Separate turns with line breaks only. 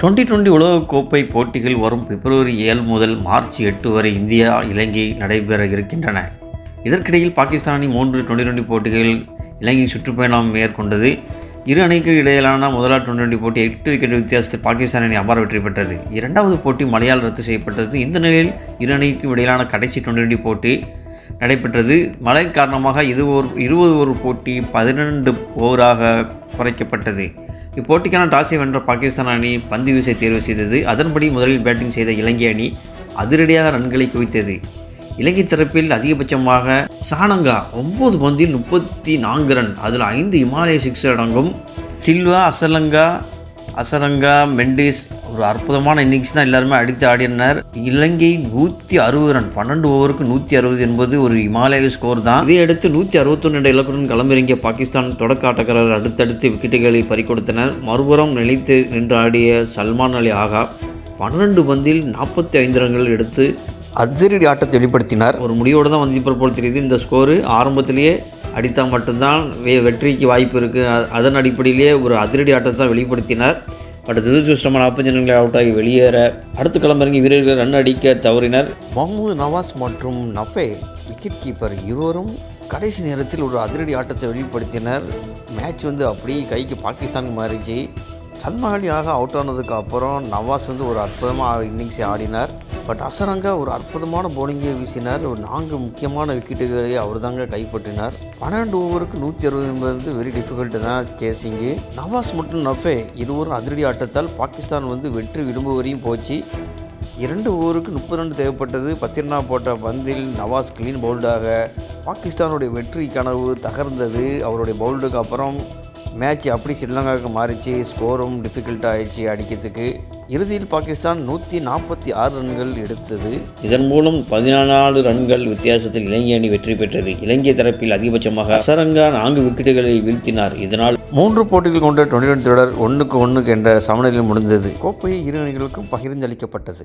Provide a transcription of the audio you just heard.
2020 உலகக்கோப்பை போட்டிகள் வரும் பிப்ரவரி 7 முதல் மார்ச் 8 வரை இந்தியா இலங்கை நடைபெற இருக்கின்றன. இதற்கிடையில் பாகிஸ்தான் அணி 3 2020 போட்டிகள் இலங்கை சுற்றுப்பயணம் மேற்கொண்டது. இரு அணிக்கு இடையிலான முதலாவது 2020 போட்டி 8 விக்கெட் வித்தியாசத்தில் பாகிஸ்தான் அணி அபார வெற்றி பெற்றது. இரண்டாவது போட்டி மழையால் ரத்து செய்யப்பட்டது. இந்த நிலையில் இரு அணிக்கும் இடையிலான கடைசி 2020 போட்டி நடைபெற்றது. மழை காரணமாக 20 ஓவர் போட்டி 12 ஓவராக குறைக்கப்பட்டது. இப்போட்டிக்கான டாஸை வென்ற பாகிஸ்தான் அணி பந்து வீசை தேர்வு செய்தது. அதன்படி முதலில் பேட்டிங் செய்த இலங்கை அணி அதிரடியாக ரன்களை குவித்தது. இலங்கை தரப்பில் அதிகபட்சமாக சானங்கா 9 பந்தில் 34 ரன், அதில் 5 இமாலய சிக்ஸர் அடங்கும். சில்வா, அசரங்கா, மெண்டிஸ் ஒரு அற்புதமான இன்னிங்ஸ் தான் எல்லாருமே அடித்து ஆடினர். இலங்கை 160 ரன், 12 ஓவருக்கு 160 என்பது ஒரு இமாலய ஸ்கோர் தான். இதையடுத்து 161 என்ற இலக்குடன் களமிறங்கிய பாகிஸ்தான் தொடக்க ஆட்டக்காரர் அடுத்தடுத்து விக்கெட்டுகளை பறிகொடுத்தனர். மறுபுறம் நிலைத்து நின்று ஆடிய சல்மான் அலி ஆகா 12 பந்தில் 45 ரன்கள் எடுத்து அதிரடி ஆட்டத்தை வெளிப்படுத்தினார். ஒரு முடிவோடு தான் வந்திருப்பது போல் தெரியுது. இந்த ஸ்கோரு ஆரம்பத்திலேயே அடித்தால் மட்டும்தான் வெற்றிக்கு வாய்ப்பு இருக்குது. அதன் அடிப்படையிலேயே ஒரு அதிரடி ஆட்டத்தை தான் வெளிப்படுத்தினார். பட் துரதிருஷ்டமான 45 ரன்களை அவுட் ஆகி வெளியேற அடுத்து களமிறங்கி வீரர்கள் ரன் அடிக்க தவறினர். முகமது நவாஸ் மற்றும் நஃபே விக்கெட் கீப்பர் இருவரும் கடைசி நேரத்தில் ஒரு அதிரடி ஆட்டத்தை வெளிப்படுத்தினர். மேட்ச் அப்படியே கைக்கு பாகிஸ்தானுக்கு மாறிச்சு. சல்மான் அலி ஆகா அவுட் ஆனதுக்கு அப்புறம் நவாஸ் ஒரு அற்புதமாக இன்னிங்ஸை ஆடினார். பட் அசரங்கா ஒரு அற்புதமான பவுலிங்கை வீசினார். ஒரு 4 முக்கியமான விக்கெட்டுகளை அவர் தாங்க கைப்பற்றினார். 12 ஓவருக்கு 160 என்பது வெரி டிஃபிகல்ட்டு தான் சேசிங்கு. நவாஸ் மற்றும் நஃபே இருவரும் அதிரடி ஆட்டத்தால் பாகிஸ்தான் வெற்றி விளிம்பு வரையும் போச்சு. 2 ஓவருக்கு 30 ரன் தேவைப்பட்டது. 10 ரன்னாக போட்ட பந்தில் நவாஸ் கிளீன் பவுல்டாக பாகிஸ்தானுடைய வெற்றி கனவு தகர்ந்தது. அவருடைய பவுல்டுக்கு அப்புறம் மேட்ச் அப்படி ஸ்ரீலங்காவுக்கு மாறிச்சு. ஸ்கோரும் டிஃபிகல்ட்டாக ஆயிடுச்சு அடிக்கிறதுக்கு. இறுதியில் பாகிஸ்தான் 146 ரன்கள் எடுத்தது. இதன் மூலம் 14 ரன்கள் வித்தியாசத்தில் இலங்கை அணி வெற்றி பெற்றது. இலங்கை தரப்பில் அதிகபட்சமாக அசரங்கா 4 விக்கெட்டுகளை வீழ்த்தினார். இதனால் 3 போட்டிகள் கொண்ட 2020 தொடர் 1-1 என்ற சமநிலையில் முடிந்தது. கோப்பையை இரு அணிகளுக்கும் பகிர்ந்தளிக்கப்பட்டது.